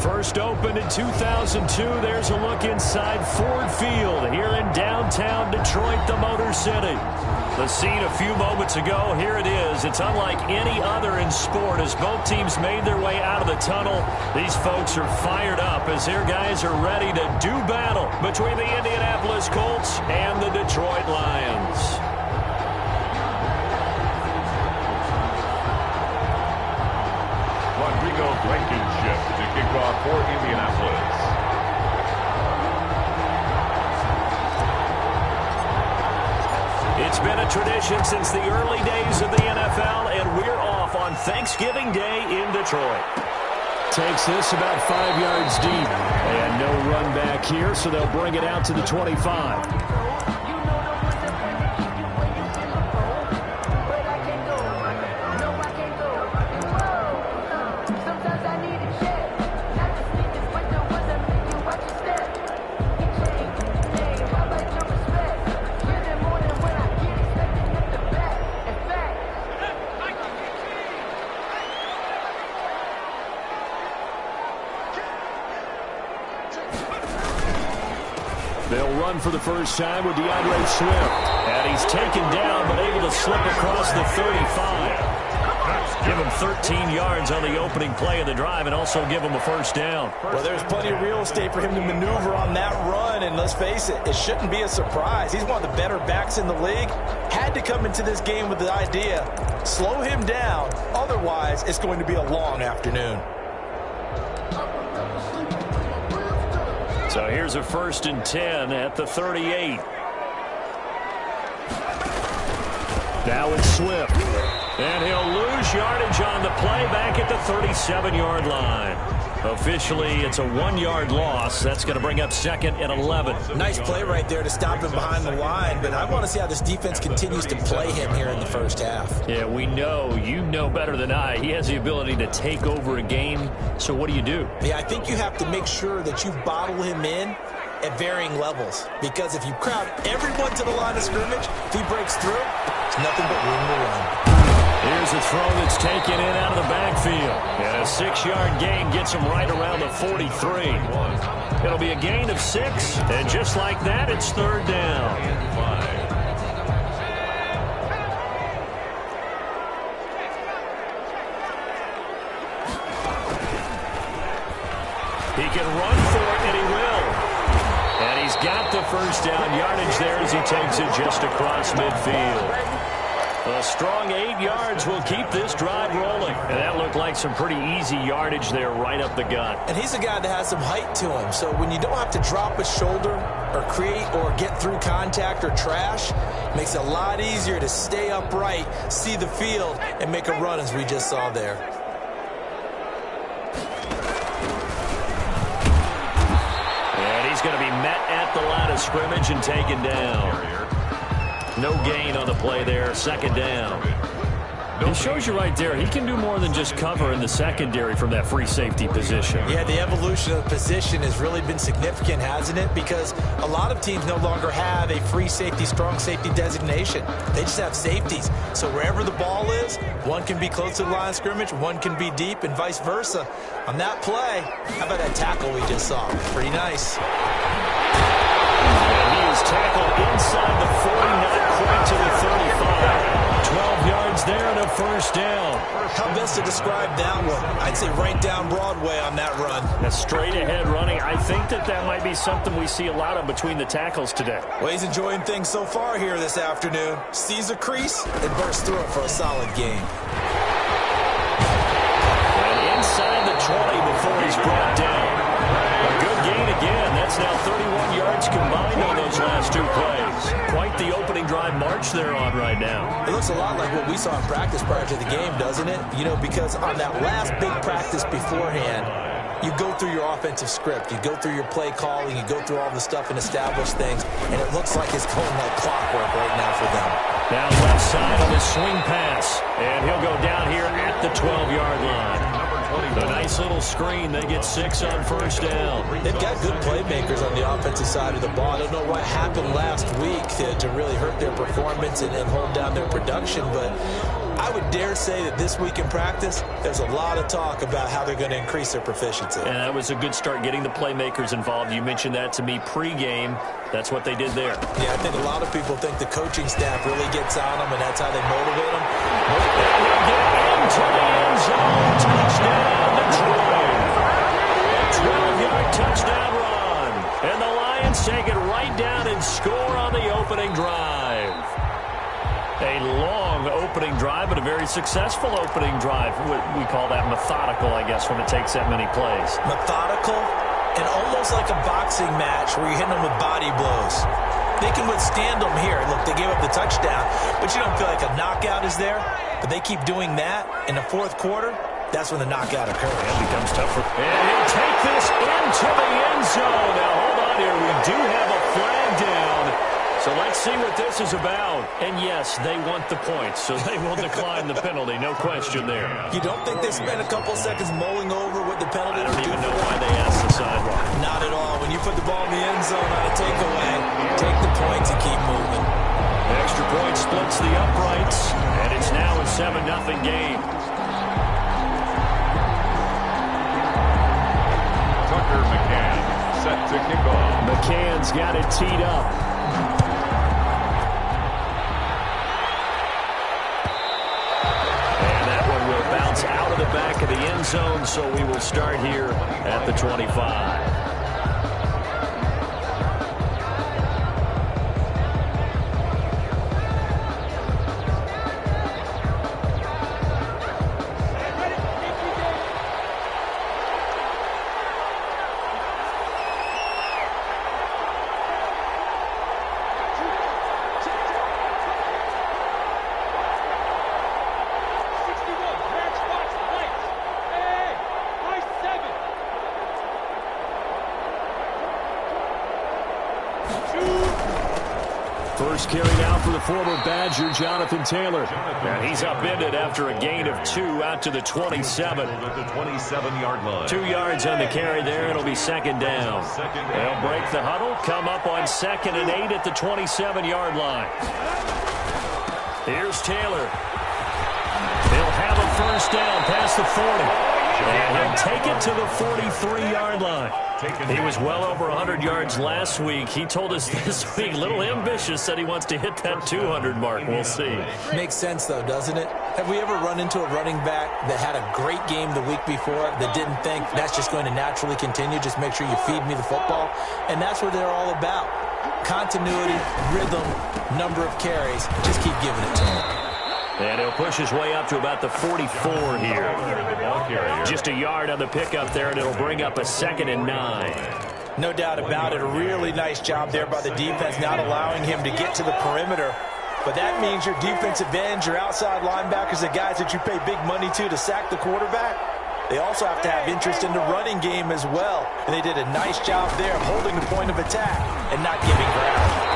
First opened in 2002. There's a look inside Ford Field here in downtown Detroit, the Motor City. The scene a few moments ago, here it is. It's unlike any other in sport as both teams made their way out of the tunnel. These folks are fired up as their guys are ready to do battle between the Indianapolis Colts and the Detroit Lions. Rodrigo Blankenship to kick off for Indianapolis. It's been a tradition since the early days of the NFL, and we're off on Thanksgiving Day in Detroit. Takes this about 5 yards deep. And no run back here, so they'll bring it out to the 25. They'll run for the first time with DeAndre Swift. And he's taken down, but able to slip across the 35. Give him 13 yards on the opening play of the drive and also give him a first down. Well, there's plenty of real estate for him to maneuver on that run. And let's face it, it shouldn't be a surprise. He's one of the better backs in the league. Had to come into this game with the idea, slow him down. Otherwise, it's going to be a long afternoon. So here's a 1st and 10 at the 38. Now it's Swift. And he'll lose yardage on the play back at the 37-yard line. Officially, it's a 1-yard loss. That's going to bring up 2nd and 11. Nice play right there to stop him behind the line, but I want to see how this defense continues to play him here in the first half. Yeah, we know, you know better than I, he has the ability to take over a game. So what do you do? Yeah, I think you have to make sure that you bottle him in at varying levels, because if you crowd everyone to the line of scrimmage, if he breaks through, it's nothing but room to run. Here's a throw that's taken in out of the backfield. And a 6-yard gain gets him right around the 43. It'll be a gain of 6. And just like that, it's 3rd down. He can run for it, and he will. And he's got the first down yardage there as he takes it just across midfield. A strong 8 yards will keep this drive rolling. And that looked like some pretty easy yardage there right up the gut. And he's a guy that has some height to him. So when you don't have to drop a shoulder or create or get through contact or trash, it makes it a lot easier to stay upright, see the field, and make a run as we just saw there. And he's going to be met at the line of scrimmage and taken down. No gain on the play there, 2nd down. It shows you right there, he can do more than just cover in the secondary from that free safety position. Yeah, the evolution of the position has really been significant, hasn't it? Because a lot of teams no longer have a free safety, strong safety designation. They just have safeties. So wherever the ball is, one can be close to the line of scrimmage, one can be deep, and vice versa. On that play, how about that tackle we just saw? Pretty nice. And he is tackled inside the 40, not quite to the 35. 12 yards there and a first down. How best to describe that one? I'd say right down Broadway on that run. A straight ahead running. I think that might be something we see a lot of between the tackles today. Well, he's enjoying things so far here this afternoon. Sees a crease and bursts through it for a solid gain. And inside the 20 before he's brought down. A good gain again. That's now 31 yards combined on those last 2 plays. Quite the opening drive march they're on right now. It looks a lot like what we saw in practice prior to the game, doesn't it? You know, because on that last big practice beforehand, you go through your offensive script, you go through your play calling, you go through all the stuff and establish things, and it looks like it's going like clockwork right now for them. Now left side on the swing pass, and he'll go down here at the 12-yard line. A nice little screen. They get 6 on first down. They've got good playmakers on the offensive side of the ball. I don't know what happened last week to really hurt their performance and hold down their production, but I would would dare say that this week in practice, there's a lot of talk about how they're going to increase their proficiency. And that was a good start getting the playmakers involved. You mentioned that to me pregame. That's what they did there. Yeah, I think a lot of people think the coaching staff really gets on them, and that's how they motivate them. Into the end zone. Touchdown, Detroit. A 12-yard touchdown run. And the Lions take it right down and score on the opening drive. A long opening drive, but a very successful opening drive. We call that methodical, I guess, when it takes that many plays. Methodical and almost like a boxing match where you're hitting them with body blows. They can withstand them here. Look, they gave up the touchdown, but you don't feel like a knockout is there. But they keep doing that in the fourth quarter. That's when the knockout occurs. It becomes tougher. And he'll take this into the end zone. Now, hold on here. We do have a flag down. So let's see what this is about. And yes, they want the points, so they will decline the penalty. No question there. You don't think they spent a couple seconds mulling over what the penalty I would don't do even know for why them? they asked the sideline. Not at all. When you put the ball in the end zone on a takeaway, take the points and keep moving. Extra point splits the uprights, and it's now a 7-0 game. Tucker McCann set to kick off. McCann's got it teed up. Out of the back of the end zone, so we will start here at the 25. First carry now for the former Badger, Jonathan Taylor. And he's upended after a gain of 2 out to the 27. At the 27-yard line. 2 yards on the carry there. It'll be second down. They'll break the huddle, come up on 2nd and 8 at the 27-yard line. Here's Taylor. He'll have a first down past the 40. And he'll take it to the 43-yard line. He was well over 100 yards last week. He told us this week, a little ambitious, said he wants to hit that 200 mark. We'll see. Makes sense, though, doesn't it? Have we ever run into a running back that had a great game the week before that didn't think that's just going to naturally continue? Just make sure you feed me the football. And that's what they're all about. Continuity, rhythm, number of carries. Just keep giving it to him. And he'll push his way up to about the 44 here. Just a yard on the pickup there, and it'll bring up a 2nd and 9. No doubt about it. A really nice job there by the defense, not allowing him to get to the perimeter. But that means your defensive ends, your outside linebackers, the guys that you pay big money to sack the quarterback, they also have to have interest in the running game as well. And they did a nice job there of holding the point of attack and not giving ground.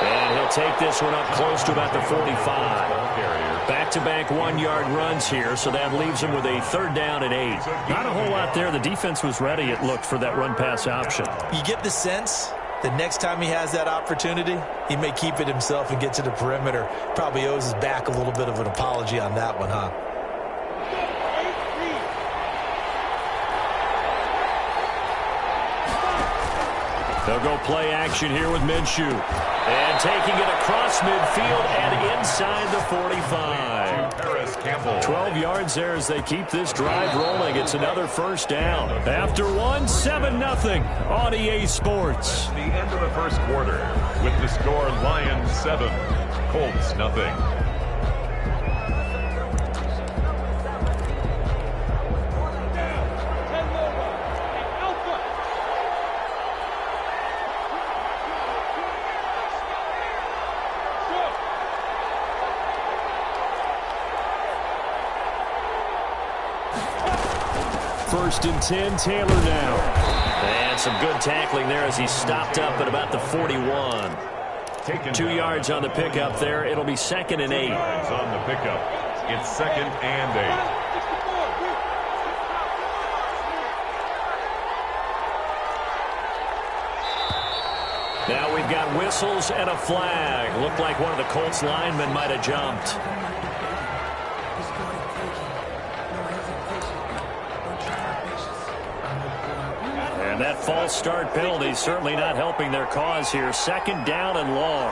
And he'll take this one up close to about the 45. Back-to-back 1-yard runs here, so that leaves him with a 3rd down and 8. Not a whole lot there. The defense was ready, it looked, for that run-pass option. You get the sense that next time he has that opportunity, he may keep it himself and get to the perimeter. Probably owes his back a little bit of an apology on that one, huh? They'll go play action here with Minshew. And taking it across midfield and inside the 45. 12 yards there as they keep this drive rolling. It's another first down. After 7-0 on EA Sports. The end of the first quarter with the score Lions 7, Colts nothing. First and 10, Taylor now. And some good tackling there as he stopped up at about the 41. 2 yards on the pickup there. It'll be 2nd and 8. On the pickup, it's 2nd and 8. Now we've got whistles and a flag. Looked like one of the Colts linemen might have jumped. And that false start penalty certainly not helping their cause here. Second down and long.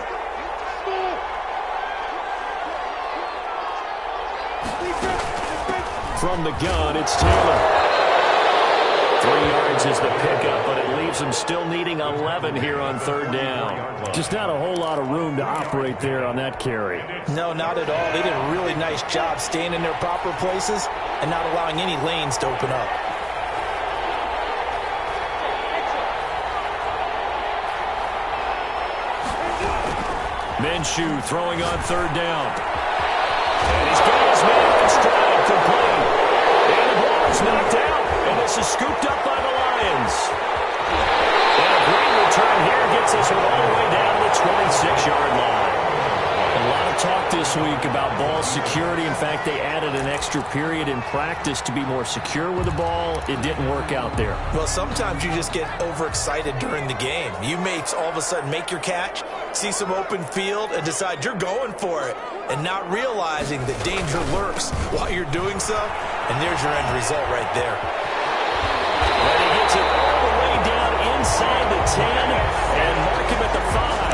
From the gun, it's Taylor. 3 yards is the pickup, but it leaves them still needing 11 here on third down. Just not a whole lot of room to operate there on that carry. No, not at all. They did a really nice job staying in their proper places and not allowing any lanes to open up. Minshew throwing on third down. And he's got his man in stride, complete. And the ball is knocked out. And this is scooped up by the Lions. And a great return here gets us all the way down to the 26-yard line. A lot of talk this week about ball security. In fact, they added an extra period in practice to be more secure with the ball. It didn't work out there. Well, sometimes you just get overexcited during the game. You may all of a sudden make your catch, see some open field, and decide you're going for it, and not realizing that danger lurks while you're doing so. And there's your end result right there. And he gets it all the way down inside the 10 and mark him at the 5.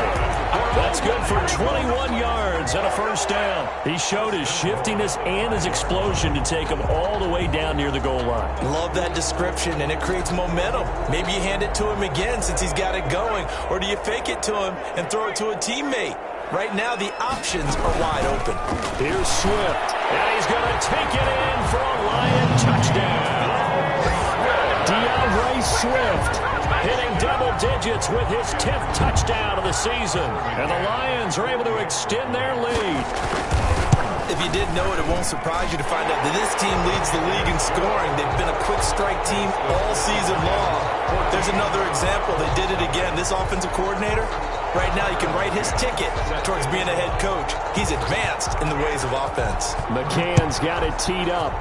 That's good for 21 yards and a first down. He showed his shiftiness and his explosion to take him all the way down near the goal line. Love that description, and it creates momentum. Maybe you hand it to him again since he's got it going, or do you fake it to him and throw it to a teammate? Right now, the options are wide open. Here's Swift, and he's going to take it in for a Lion touchdown. DeAndre Swift hitting double digits with his 10th touchdown of the season. And the Lions are able to extend their lead. If you didn't know it, it won't surprise you to find out that this team leads the league in scoring. They've been a quick strike team all season long. There's another example. They did it again. This offensive coordinator, right now, you can write his ticket towards being a head coach. He's advanced in the ways of offense. McCann's got it teed up.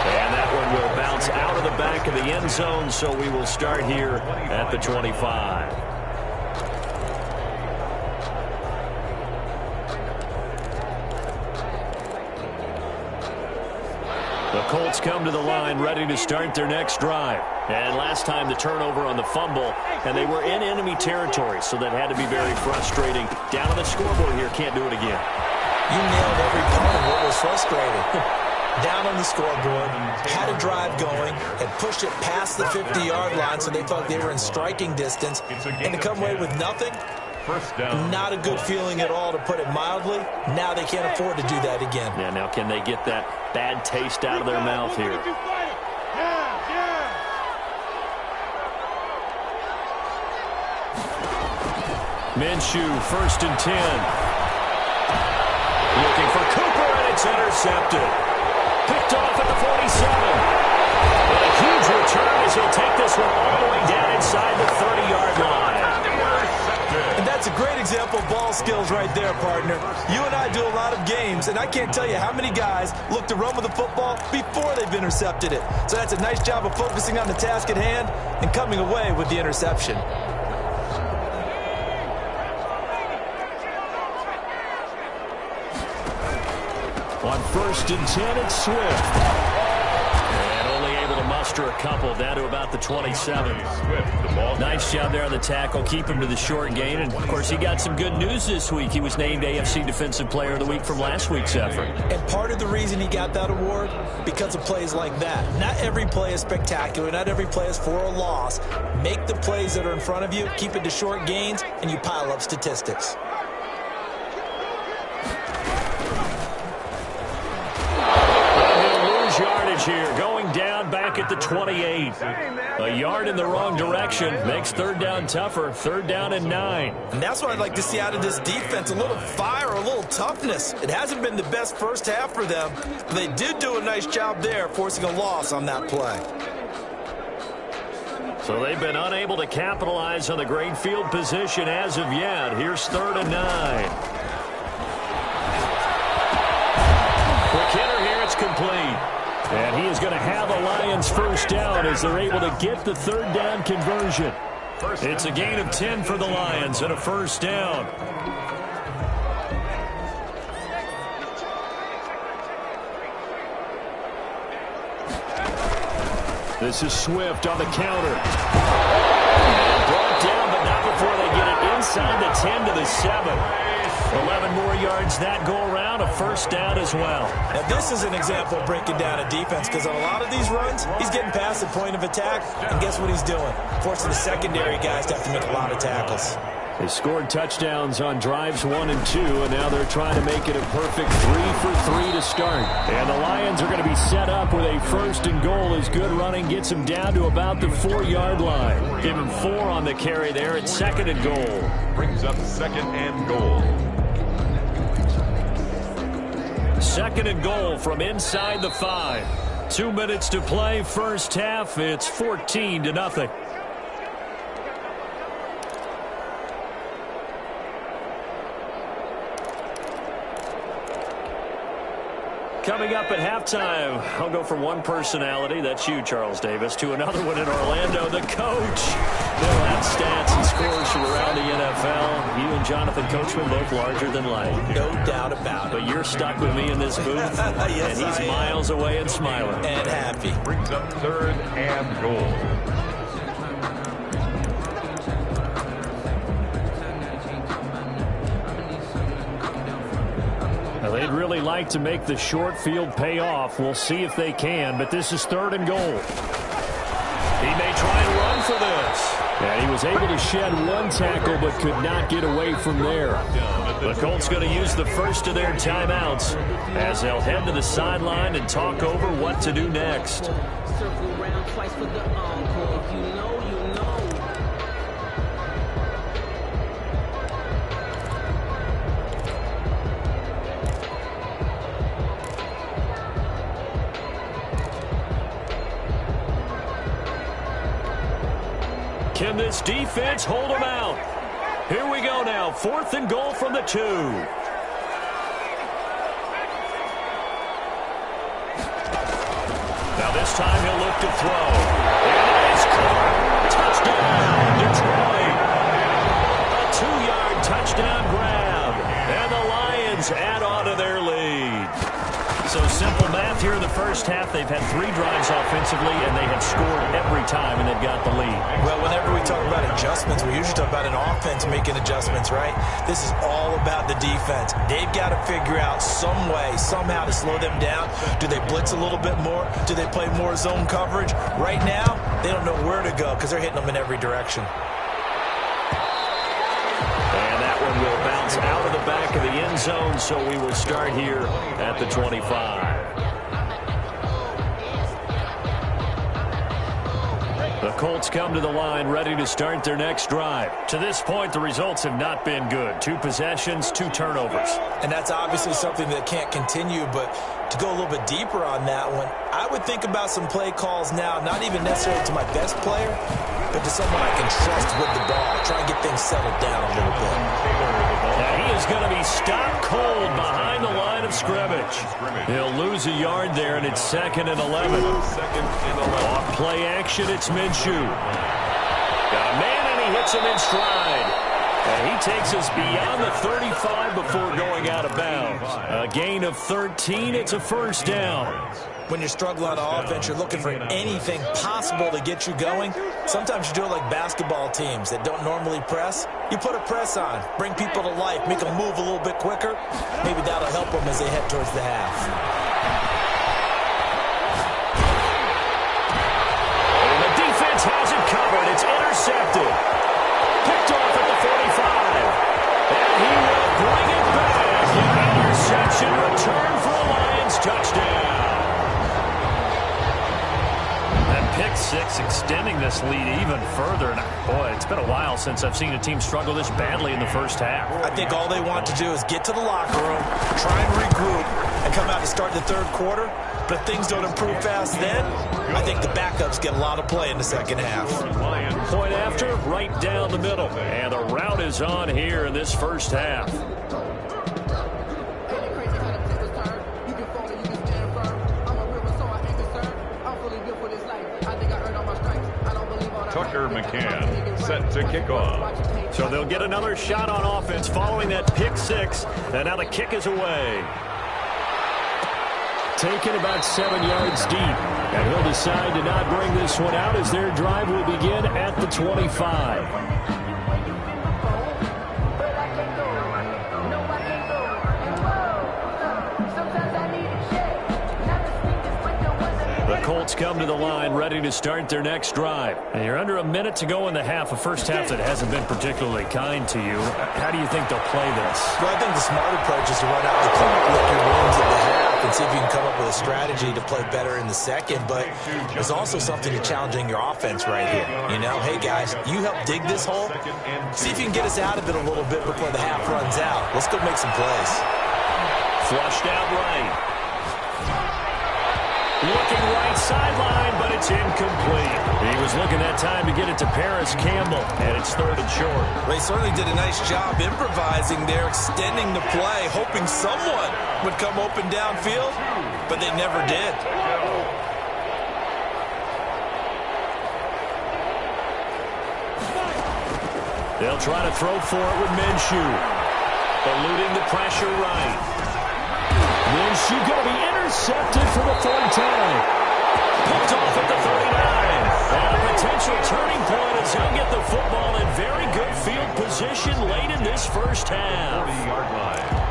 And that one will bounce out of the back of the end zone, so we will start here at the 25. The Colts come to the line ready to start their next drive. And last time the turnover on the fumble, and they were in enemy territory, so that had to be very frustrating. Down on the scoreboard here, can't do it again. You nailed every part of what was frustrating. Down on the scoreboard, had a drive going, had pushed it past the 50-yard line so they felt they were in striking distance, and to come away with nothing, not a good feeling at all, to put it mildly. Now they can't afford to do that again. Yeah, now can they get that bad taste out of their mouth here? Minshew, 1st and 10. Looking for Cooper, and it's intercepted. Picked off at the 47. And a huge return as he'll take this one all the way down inside the 30-yard line. And that's a great example of ball skills right there, partner. You and I do a lot of games, and I can't tell you how many guys look to run with the football before they've intercepted it. So that's a nice job of focusing on the task at hand and coming away with the interception. On 1st and 10, it's Swift. And only able to muster a couple, down to about the 27. Nice job there on the tackle, keep him to the short gain. And, of course, he got some good news this week. He was named AFC Defensive Player of the Week from last week's effort. And part of the reason he got that award, because of plays like that. Not every play is spectacular. Not every play is for a loss. Make the plays that are in front of you, keep it to short gains, and you pile up statistics. Here, going down back at the 28. A yard in the wrong direction makes third down tougher. 3rd down and 9. And that's what I'd like to see out of this defense, a little fire, a little toughness. It hasn't been the best first half for them, but they did do a nice job there, forcing a loss on that play. So they've been unable to capitalize on the great field position as of yet. Here's 3rd and 9. Quick hitter here, it's complete. And he is going to have a Lions first down as they're able to get the 3rd down conversion. It's a gain of 10 for the Lions and a first down. This is Swift on the counter. And brought down, but not before they get it inside the 10 to the 7. 11 more yards that go around, a first down as well. Now, this is an example of breaking down a defense because on a lot of these runs, he's getting past the point of attack, and guess what he's doing? Forcing the secondary guys to have to make a lot of tackles. They scored touchdowns on drives 1 and 2, and now they're trying to make it a perfect 3 for 3 to start. And the Lions are going to be set up with a first and goal as good running gets them down to about the 4-yard line. Give him 4 on the carry there at second and goal. Brings up second and goal. Second and goal from inside the 5. 2 minutes to play, first half. It's 14-0. Coming up at halftime, I'll go from one personality, that's you, Charles Davis, to another one in Orlando, the coach. They'll have stats and scores from around the NFL. You and Jonathan Coachman both larger than life. No doubt about it. But you're stuck with me in this booth, yes, and he's miles away and smiling. And happy. Brings up third and goal. They'd really like to make the short field pay off. We'll see if they can, but this is third and goal. He may try and run for this. And he was able to shed one tackle but could not get away from there. The Colts going to use the first of their timeouts as they'll head to the sideline and talk over what to do next. Circle around twice for the encore. If you know, you know. Can this defense hold them out? Here we go now. Fourth and goal from the 2. Now this time he'll look to throw. And it is caught. Touchdown, Detroit. A 2-yard touchdown grab. And the Lions add on to their lead. So simple math here in the first half. They've had 3 drives offensively, and they have scored every time, and they've got the lead. Well, whenever we talk about adjustments, we usually talk about an offense making adjustments, right? This is all about the defense. They've got to figure out some way, somehow to slow them down. Do they blitz a little bit more? Do they play more zone coverage? Right now, they don't know where to go because they're hitting them in every direction. And that one will bounce out of the back of the end zone, so we will start here at the 25. The Colts come to the line ready to start their next drive. To this point, the results have not been good. 2 possessions, 2 turnovers. And that's obviously something that can't continue, but to go a little bit deeper on that one, I would think about some play calls now, not even necessarily to my best player, but to someone I can trust with the ball. Try and get things settled down a little bit. Now he is going to be stopped cold behind the line of scrimmage. He'll lose a yard there, and it's 2nd and 11. Off play action, it's Minshew. Got a man, and he hits him in stride. And he takes us beyond the 35 before going out of bounds. A gain of 13, it's a first down. When you're struggling on offense, you're looking for anything possible to get you going. Sometimes you do it like basketball teams that don't normally press. You put a press on, bring people to life, make them move a little bit quicker. Maybe that'll help them as they head towards the half. And the defense has it covered. It's intercepted. Picked off at the 45. And he will bring it back. An interception return for a Lions touchdown. Pick 6 extending this lead even further. And boy, it's been a while since I've seen a team struggle this badly in the first half. I think all they want to do is get to the locker room, try and regroup, and come out to start the third quarter. But if things don't improve fast then, I think the backups get a lot of play in the second half. Point after, right down the middle. And the route is on here in this first half. Tucker McCann set to kick off. So they'll get another shot on offense following that pick 6. And now the kick is away. taken about 7 yards deep. And he'll decide to not bring this one out as their drive will begin at the 25. The Colts come to the line ready to start their next drive. And you're under a minute to go in the half, a first half that hasn't been particularly kind to you. How do you think they'll play this? Well, I think the smart approach is to run out the clock, look your wins at the half, and see if you can come up with a strategy to play better in the second. But there's also something to challenging your offense right here. You know, hey, guys, you help dig this hole. See if you can get us out of it a little bit before the half runs out. Let's go make some plays. Flushed out right. Looking right sideline, but it's incomplete. He was looking that time to get it to Paris Campbell, and it's third and short. Well, he certainly did a nice job improvising there, extending the play, hoping someone would come open downfield, but they never did. They'll try to throw for it with Minshew. Eluding the pressure right. Minshew going to be intercepted for the third time. Picked off at the 39. And a potential turning point as he'll get the football in very good field position late in this first half. 30-yard line.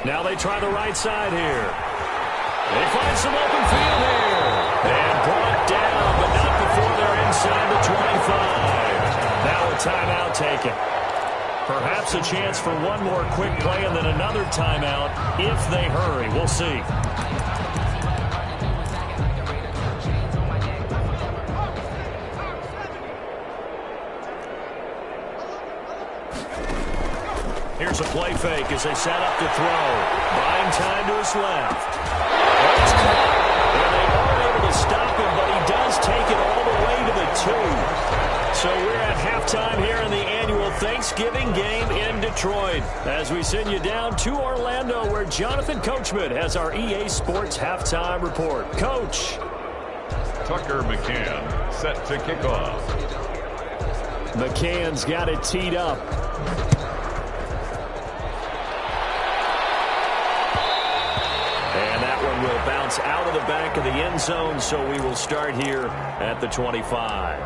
Now they try the right side here. They find some open field here. And brought down, but not before they're inside the 25. Now a timeout taken. Perhaps a chance for one more quick play and then another timeout if they hurry. We'll see. Here's a play fake as they set up to throw. Buying time to his left. It's caught. And they aren't able to stop him, but he does take it all the way to the 2. So we're at halftime here in the annual Thanksgiving game in Detroit. As we send you down to Orlando, where Jonathan Coachman has our EA Sports halftime report. Coach. Tucker McCann set to kick off. McCann's got it teed up. Will bounce out of the back of the end zone, so we will start here at the 25.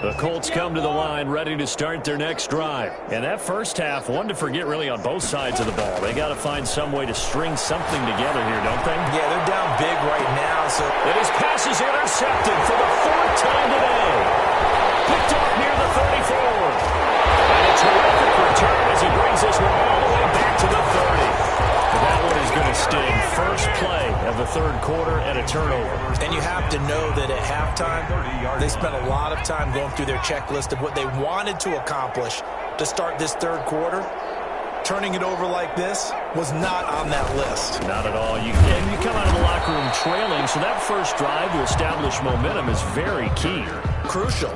The Colts come to the line ready to start their next drive. And that first half, one to forget really on both sides of the ball. They got to find some way to string something together here, don't they? Yeah, they're down big right now. So and his pass is intercepted for the 4th time today. Picked off near the 34. And a terrific return as he brings this one all the way back to the 30. That one is going to sting. First play of the third quarter and a turnover. And you have to know that at halftime, they spent a lot of time going through their checklist of what they wanted to accomplish to start this third quarter. Turning it over like this was not on that list. Not at all. You come out of the locker room trailing, so that first drive to establish momentum is very key. Crucial.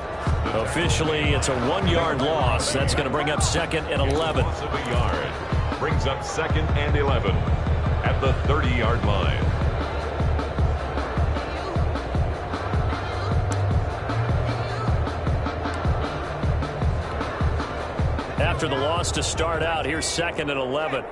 Officially, it's a 1-yard loss. That's going to bring up 2nd and 11. Loss of a yard. Brings up 2nd and 11 at the 30-yard line. After the loss to start out, here's 2nd and 11.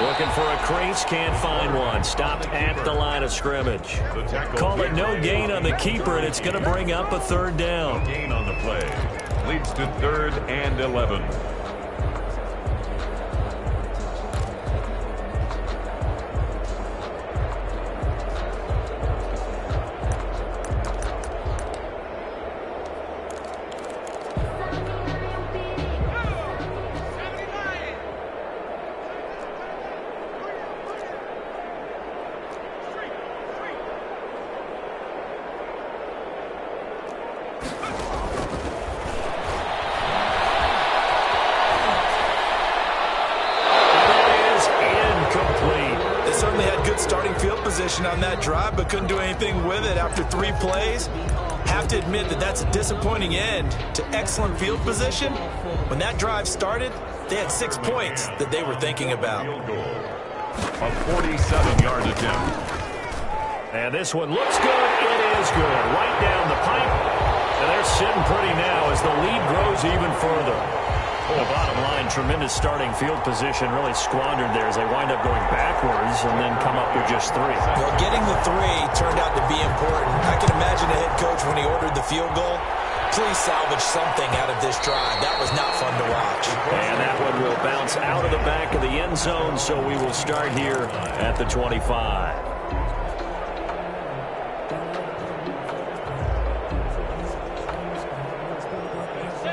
Looking for a crease, can't find one. Stopped at the line of scrimmage. Call it no gain on the keeper, and it's going to bring up a 3rd down. Gain on the play. Leads to 3rd and 11. situation on that drive, but couldn't do anything with it after 3 plays. Have to admit that that's a disappointing end to excellent field position. When that drive started, they had 6 points that they were thinking about. A 47-yard attempt. And this one looks good. It is good. Right down the pipe. And they're sitting pretty now as the lead grows even further. The bottom line, tremendous starting field position, really squandered there as they wind up going backwards and then come up with just 3. Well, getting the 3 turned out to be important. I can imagine the head coach when he ordered the field goal. Please salvage something out of this drive. That was not fun to watch. And that one will bounce out of the back of the end zone, so we will start here at the 25.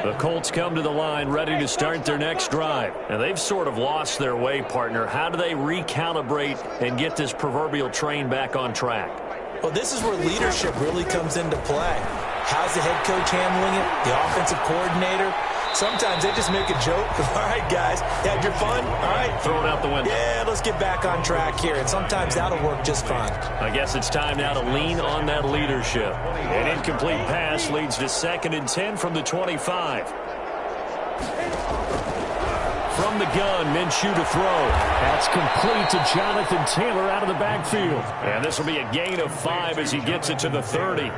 The Colts come to the line ready to start their next drive. And they've sort of lost their way, partner. How do they recalibrate and get this proverbial train back on track? Well, this is where leadership really comes into play. How's the head coach handling it? The offensive coordinator? Sometimes they just make a joke. All right, guys, had your fun? All right. Throw it out the window. Yeah, let's get back on track here. And sometimes that'll work just fine. I guess it's time now to lean on that leadership. An incomplete pass leads to 2nd and 10 from the 25. From the gun, Minshew to throw. That's complete to Jonathan Taylor out of the backfield. And this will be a gain of 5 as he gets it to the 30.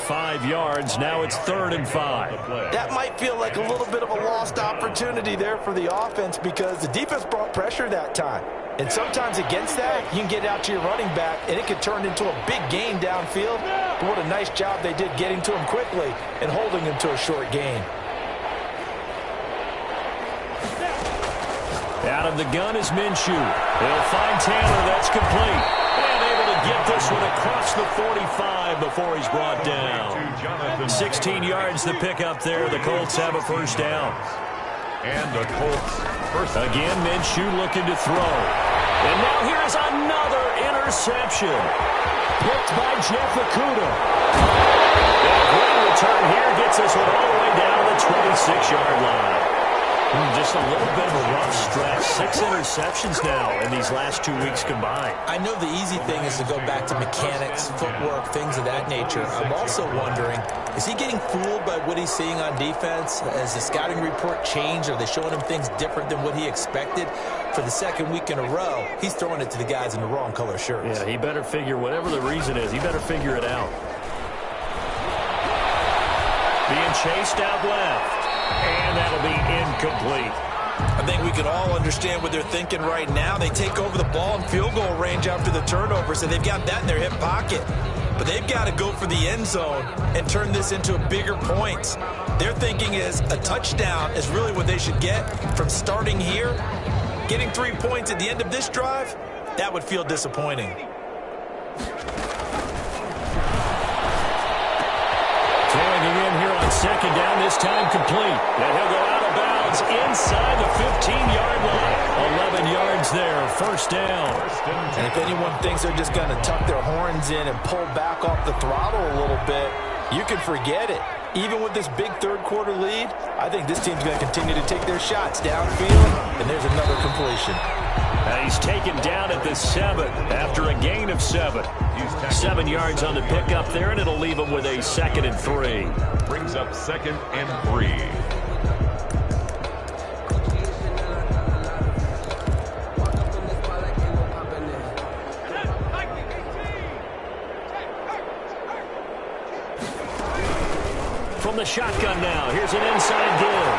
5 yards. Now it's 3rd and 5. That might feel like a little bit of a lost opportunity there for the offense because the defense brought pressure that time. And sometimes against that, you can get out to your running back, and it could turn into a big gain downfield. But what a nice job they did getting to him quickly and holding him to a short gain. Out of the gun is Minshew. He'll find Taylor. That's complete. And able to get this one across the 45 before he's brought down. 16 yards to pick up there. The Colts have a first down. And the Colts first. Again, Minshew looking to throw. And now here's another interception. Picked by Jeff Okudah. And a great return here gets this one all the way down to the 26-yard line. Just a little bit of a rough stretch. 6 interceptions now in these last 2 weeks combined. I know the easy thing is to go back to mechanics, footwork, things of that nature. I'm also wondering, is he getting fooled by what he's seeing on defense? Has the scouting report changed? Are they showing him things different than what he expected? For the 2nd week in a row, he's throwing it to the guys in the wrong color shirts. Yeah, he better figure, whatever the reason is, he better figure it out. Being chased out left. And that'll be incomplete. I think we can all understand what they're thinking right now. They take over the ball in field goal range after the turnover, so they've got that in their hip pocket. But they've got to go for the end zone and turn this into a bigger points. Their thinking is a touchdown is really what they should get from starting here. Getting 3 points at the end of this drive, that would feel disappointing. Throwing again here on 2nd down, this time complete. And he'll go out of bounds inside the 15-yard line. 11 yards there, first down. And if anyone thinks they're just going to tuck their horns in and pull back off the throttle a little bit, you can forget it. Even with this big 3rd quarter lead, I think this team's going to continue to take their shots downfield, and there's another completion. And he's taken down at the 7 after a gain of 7. 7 yards on the pickup there, and it'll leave him with a 2nd and 3. Brings up 2nd and 3. From the shotgun now, here's an inside give.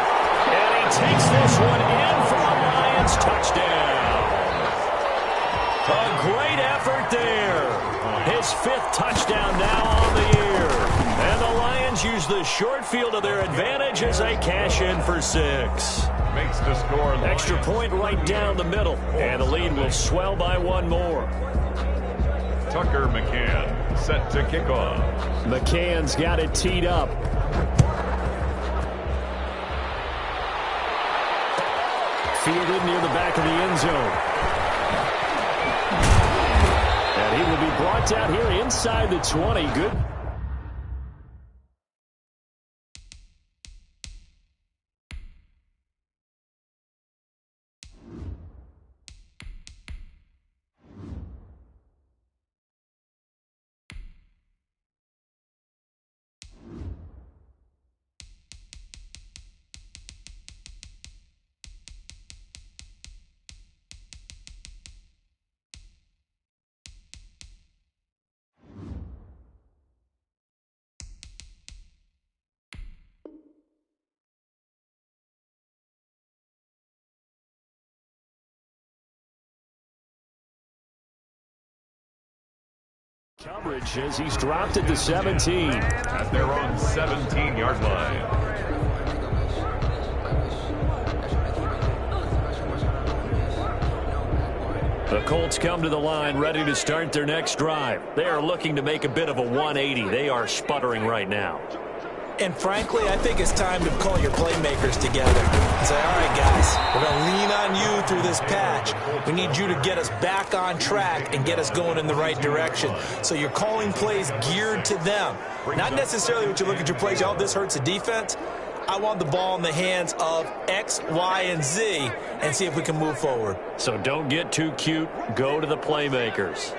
And he takes this one in for a Lions touchdown. A great effort there. His 5th touchdown now on the year. And the Lions use the short field to their advantage as they cash in for 6. Makes the score. Extra point right down the middle. And the lead will swell by 1 more. Tucker McCann set to kick off. McCann's got it teed up. Fielded near the back of the end zone. And he will be brought down here inside the 20. Good Coverage as he's dropped it to 17. At their own 17-yard line. The Colts come to the line ready to start their next drive. They are looking to make a bit of a 180. They are sputtering right now. And frankly, I think it's time to call your playmakers together and say, all right, guys, we're going to lean on you through this patch. We need you to get us back on track and get us going in the right direction. So you're calling plays geared to them. Not necessarily what you look at your plays, oh, this hurts the defense. I want the ball in the hands of X, Y, and Z and see if we can move forward. So don't get too cute. Go to the playmakers.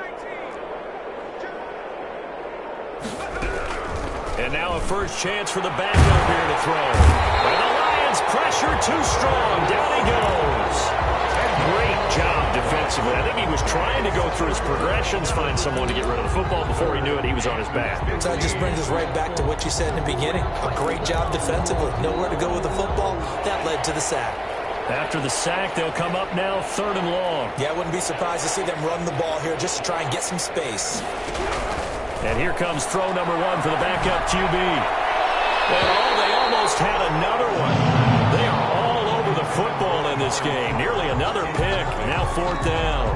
And now a first chance for the backup here to throw. And the Lions pressure too strong. Down he goes. Great job defensively. I think he was trying to go through his progressions, find someone to get rid of the football. Before he knew it, he was on his back. So that just brings us right back to what you said in the beginning. A great job defensively. Nowhere to go with the football. That led to the sack. After the sack, they'll come up now 3rd and long. Yeah, I wouldn't be surprised to see them run the ball here just to try and get some space. And here comes throw number 1 for the backup QB. And they almost had another one. They are all over the football in this game. Nearly another pick. Now 4th down.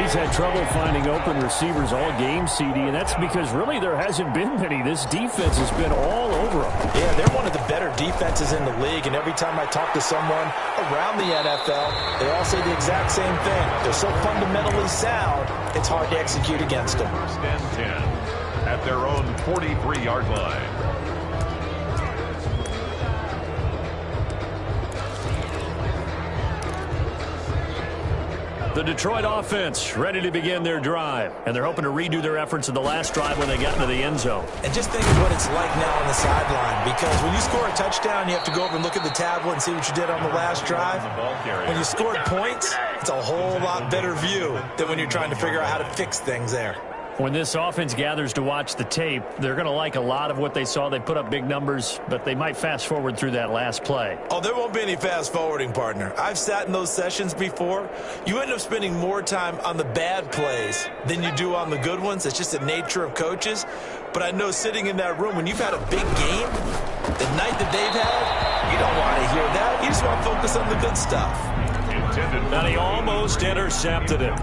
He's had trouble finding open receivers all game, CD, and that's because really there hasn't been many. This defense has been all over them. Yeah, they're one of the better defenses in the league, and every time I talk to someone around the NFL, they all say the exact same thing. They're so fundamentally sound, it's hard to execute against them. 1st and 10 at their own 43-yard line. The Detroit offense ready to begin their drive, and they're hoping to redo their efforts in the last drive when they got into the end zone. And just think of what it's like now on the sideline, because when you score a touchdown, you have to go over and look at the tablet and see what you did on the last drive. When you scored points, it's a whole lot better view than when you're trying to figure out how to fix things there. When this offense gathers to watch the tape, they're going to like a lot of what they saw. They put up big numbers, but they might fast forward through that last play. Oh, there won't be any fast forwarding, partner. I've sat in those sessions before. You end up spending more time on the bad plays than you do on the good ones. It's just the nature of coaches. But I know sitting in that room, when you've had a big game, the night that they've had, you don't want to hear that. You just want to focus on the good stuff. And he almost intercepted it.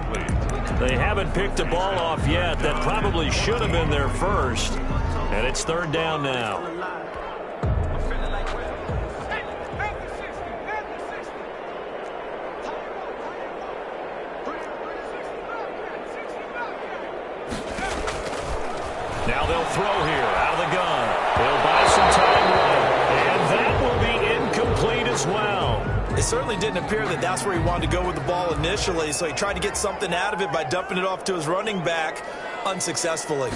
They haven't picked a ball off yet. That probably should have been their first. And it's 3rd down now. Now they'll throw here out of the gun. They'll buy some time running. And that will be incomplete as well. It certainly didn't appear that that's where he wanted to go with the ball initially, so he tried to get something out of it by dumping it off to his running back unsuccessfully.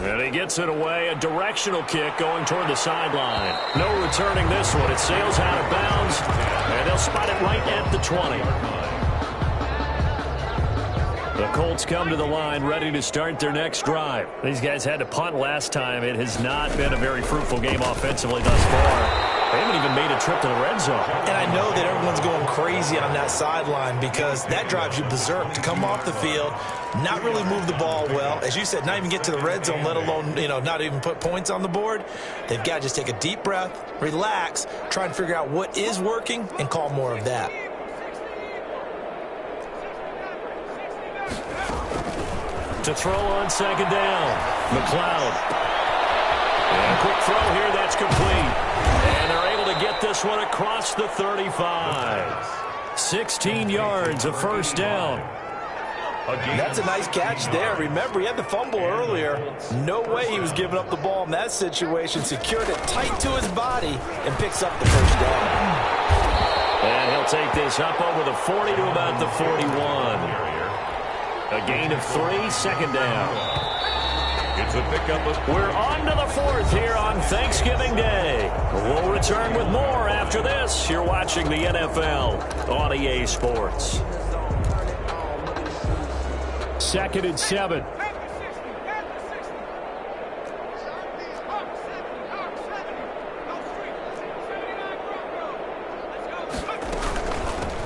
And he gets it away, a directional kick going toward the sideline. No returning this one. It sails out of bounds, and they'll spot it right at the 20. The Colts come to the line ready to start their next drive. These guys had to punt last time. It has not been a very fruitful game offensively thus far. They haven't even made a trip to the red zone. And I know that everyone's going crazy on that sideline because that drives you berserk to come off the field, not really move the ball well. As you said, not even get to the red zone, let alone, not even put points on the board. They've got to just take a deep breath, relax, try and figure out what is working and call more of that. To throw on 2nd down, McLeod. And a quick throw here, that's complete. And they're able to get this one across the 35. 16 yards of 1st down. That's a nice catch there. Remember, he had the fumble earlier. No way he was giving up the ball in that situation. Secured it tight to his body and picks up the 1st down. And he'll take this up over the 40 to about the 41. A gain of 3, 2nd down. It's a pickup. We're on to the 4th here on Thanksgiving Day. We'll return with more after this. You're watching the NFL on EA Sports. 2nd and 7.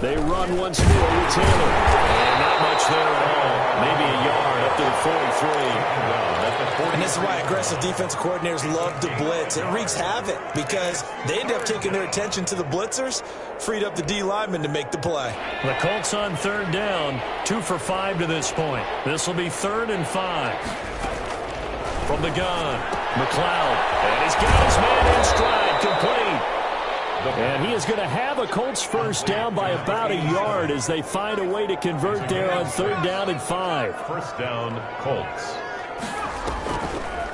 They run once more with Taylor. And not much much there at all. Maybe a yard up to the 43. And this is why aggressive defensive coordinators love to blitz. It wreaks havoc because they end up taking their attention to the blitzers, freed up the D lineman to make the play. The Colts on third down, 2 for 5 to this point. This will be 3rd and 5. From the gun, McLeod, and he's got his man in stride, complete. And he is going to have a Colts first down by about a yard as they find a way to convert there on 3rd down and 5. First down, Colts.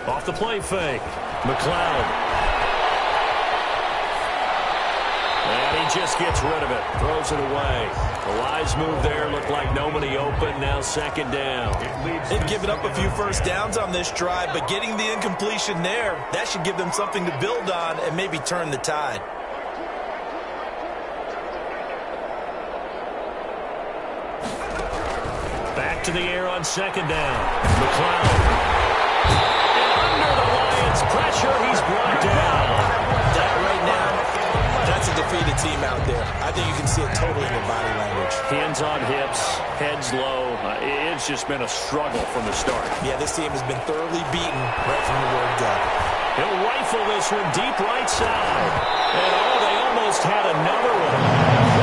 Off the play fake, McLeod. And he just gets rid of it, throws it away. The wise move there, looked like nobody open, now 2nd down. They've given up a few first downs on this drive, but getting the incompletion there, that should give them something to build on and maybe turn the tide. Back to the air on 2nd down. McLeod. And under the Lions' pressure, he's brought down. That right now, that's a defeated team out there. I think you can see it totally in their body language. Hands on hips, heads low. It's just been a struggle from the start. Yeah, this team has been thoroughly beaten right from the word go. He'll rifle this one deep right side. And they almost had another one.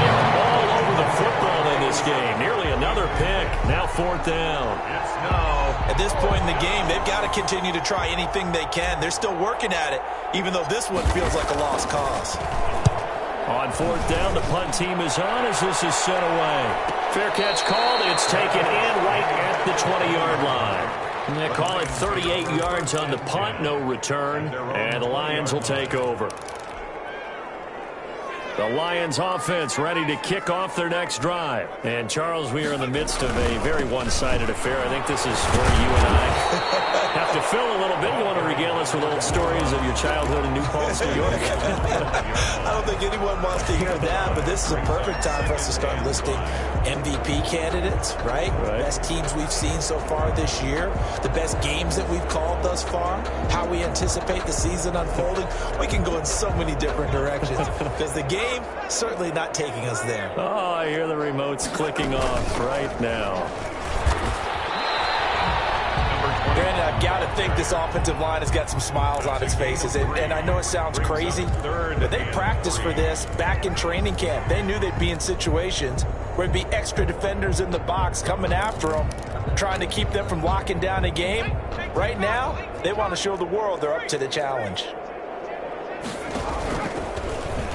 They're all over the football in this game. Nearly another pick. Now 4th down. It's now. At this point in the game, they've got to continue to try anything they can. They're still working at it, even though this one feels like a lost cause. On 4th down, the punt team is on as this is sent away. Fair catch called. It's taken in right at the 20-yard line. And they call it 38 yards on the punt, no return, and the Lions will take over. The Lions offense ready to kick off their next drive. And, Charles, we are in the midst of a very one-sided affair. I think this is where you and I have to fill a little bit. You want to regale us with old stories of your childhood in New Paltz, New York? I don't think anyone wants to hear that, but this is a perfect time for us to start listing MVP candidates, right? Best teams we've seen so far this year, the best games that we've called thus far, how we anticipate the season unfolding. We can go in so many different directions because the game certainly not taking us there. Oh, I hear the remotes clicking off right now. Granted, I've got to think this offensive line has got some smiles on its faces. And I know it sounds crazy, but they practiced for this back in training camp. They knew they'd be in situations where there'd be extra defenders in the box coming after them, trying to keep them from locking down a game. Right now, they want to show the world they're up to the challenge.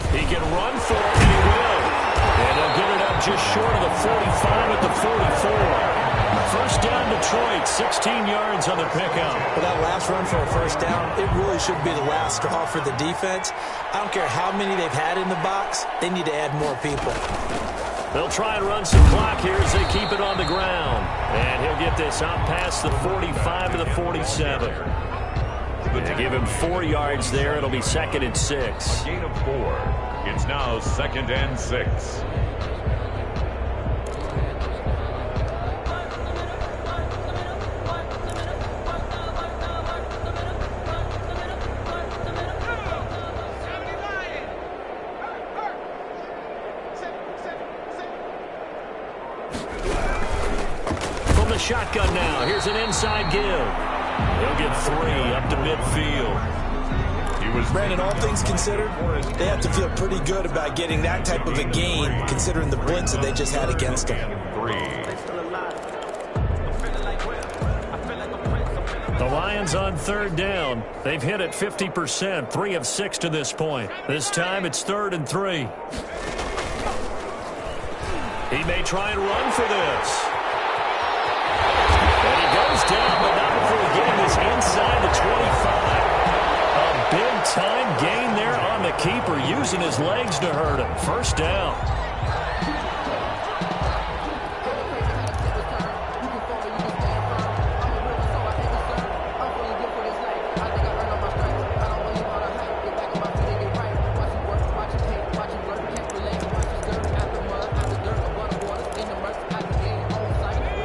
He can run for it, and he will. And he'll get it up just short of the 45 at the 44. First down, Detroit, 16 yards on the pickup. Well, that last run for a first down, it really should be the last straw for the defense. I don't care how many they've had in the box. They need to add more people. They'll try and run some clock here as they keep it on the ground. And he'll get this out past the 45 to the 47. They give him 4 yards there. It'll be 2nd and 6. Gain of 4. It's now 2nd and 6. From the shotgun now, here's an inside give. He'll get 3 up to midfield. Brandon, all things considered, they have to feel pretty good about getting that type of a gain, considering the blitz that they just had against them. The Lions on 3rd down. They've hit it 50%, 3 of 6 to this point. This time it's 3rd and 3. He may try and run for this. And he goes down, but not before getting this inside the 25. A big-time gain there on the keeper, using his legs to hurt him. First down.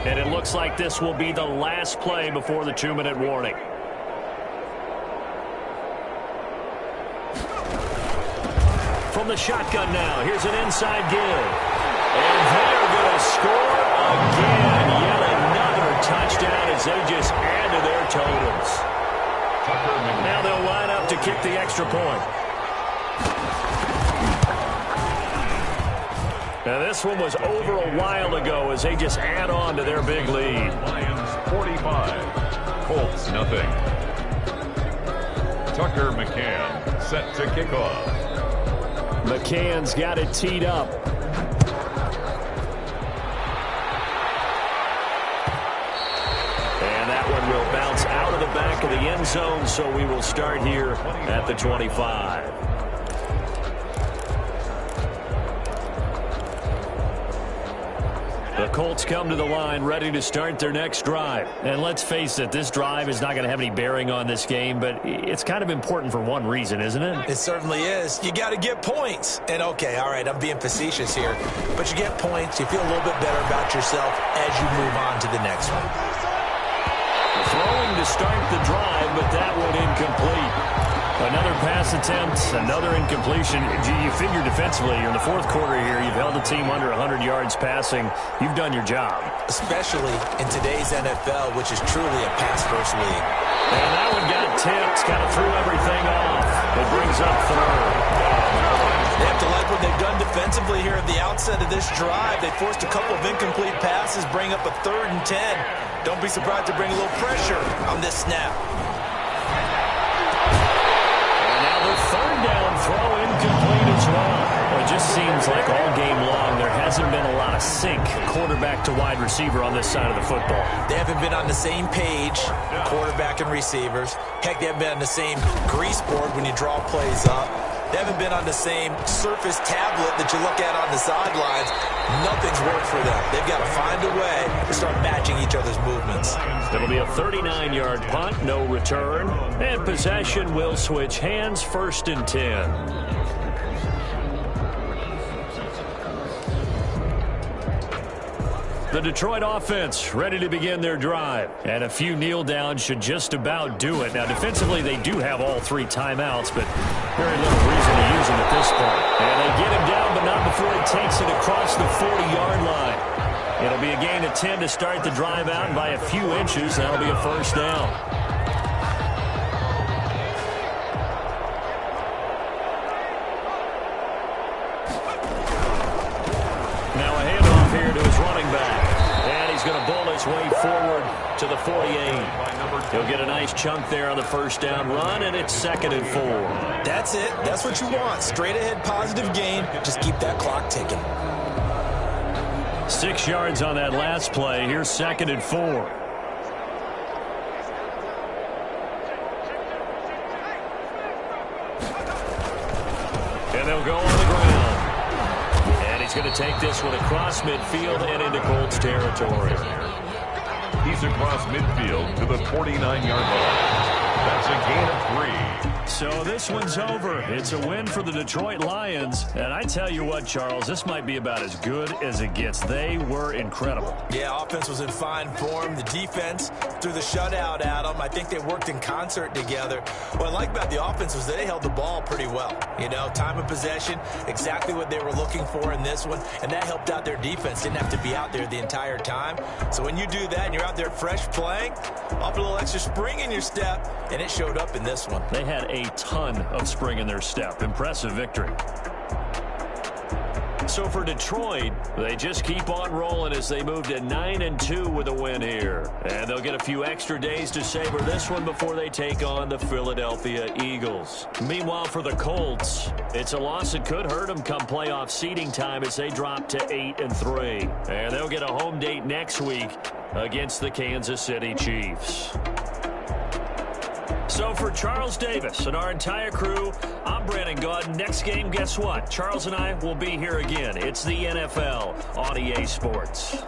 And it looks like this will be the last play before the 2-minute warning. From the shotgun now, here's an inside give. And they're going to score again. as they just add to their totals. Now they'll line up to kick the extra point. Now this one was over a while ago as they just add on to their big lead. Lions 45, Colts nothing. Tucker McCann set to kick off. McCann's got it teed up. And that one will bounce out of the back of the end zone, so we will start here at the 25. The Colts come to the line ready to start their next drive. And let's face it, this drive is not going to have any bearing on this game, but it's kind of important for one reason, isn't it? It certainly is. You got to get points. And, okay, all right, I'm being facetious here. But you get points, you feel a little bit better about yourself as you move on to the next one. Throwing to start the drive, but that one incomplete. Another pass attempt, another incompletion. You figure defensively, you're in the fourth quarter here. You've held the team under 100 yards passing. You've done your job. Especially in today's NFL, which is truly a pass-first league. And that one got tipped, kind of threw everything off. It brings up third. They have to like what they've done defensively here at the outset of this drive. They forced a couple of incomplete passes, bring up a 3rd and 10. Don't be surprised to bring a little pressure on this snap. Third down throw incomplete as well. It just seems like all game long there hasn't been a lot of sync quarterback to wide receiver on this side of the football. They haven't been on the same page, quarterback and receivers. Heck, they haven't been on the same grease board when you draw plays up. They haven't been on the same surface tablet that you look at on the sidelines. Nothing's worked for them. They've got to find a way to start matching each other's movements. It'll be a 39-yard punt, no return. And possession will switch hands, 1st and 10. The Detroit offense ready to begin their drive. And a few kneel downs should just about do it. Now, defensively, they do have all 3 timeouts, but very little reason to use them at this point. And they get him down, but not before he takes it across the 40-yard line. It'll be a gain of 10 to start the drive out, and by a few inches, that'll be a 1st down. Now a handoff here to his running back. And he's going to bull his way forward to the 48. He'll get a nice chunk there on the 1st down run, and it's 2nd and 4. That's it. That's what you want. Straight ahead positive gain. Just keep that clock ticking. 6 yards on that last play. Here's 2nd and 4. And they'll go on the ground. And he's going to take this one across midfield and into Colts territory. He's across midfield to the 49-yard line. That's a gain of 3. So this one's over. It's a win for the Detroit Lions. And I tell you what, Charles, this might be about as good as it gets. They were incredible. Yeah, offense was in fine form. The defense threw the shutout at them. I think they worked in concert together. What I like about the offense was that they held the ball pretty well. You know, time of possession, exactly what they were looking for in this one. And that helped out their defense. Didn't have to be out there the entire time. So when you do that and you're out there fresh playing, off a little extra spring in your step, and it showed up in this one. They had a ton of spring in their step. Impressive victory. So for Detroit, they just keep on rolling as they move to 9-2 with a win here. And they'll get a few extra days to savor this one before they take on the Philadelphia Eagles. Meanwhile, for the Colts, it's a loss that could hurt them come playoff seeding time as they drop to 8-3. And they'll get a home date next week against the Kansas City Chiefs. So for Charles Davis and our entire crew, I'm Brandon Gaudin. Next game, guess what? Charles and I will be here again. It's the NFL on EA Sports.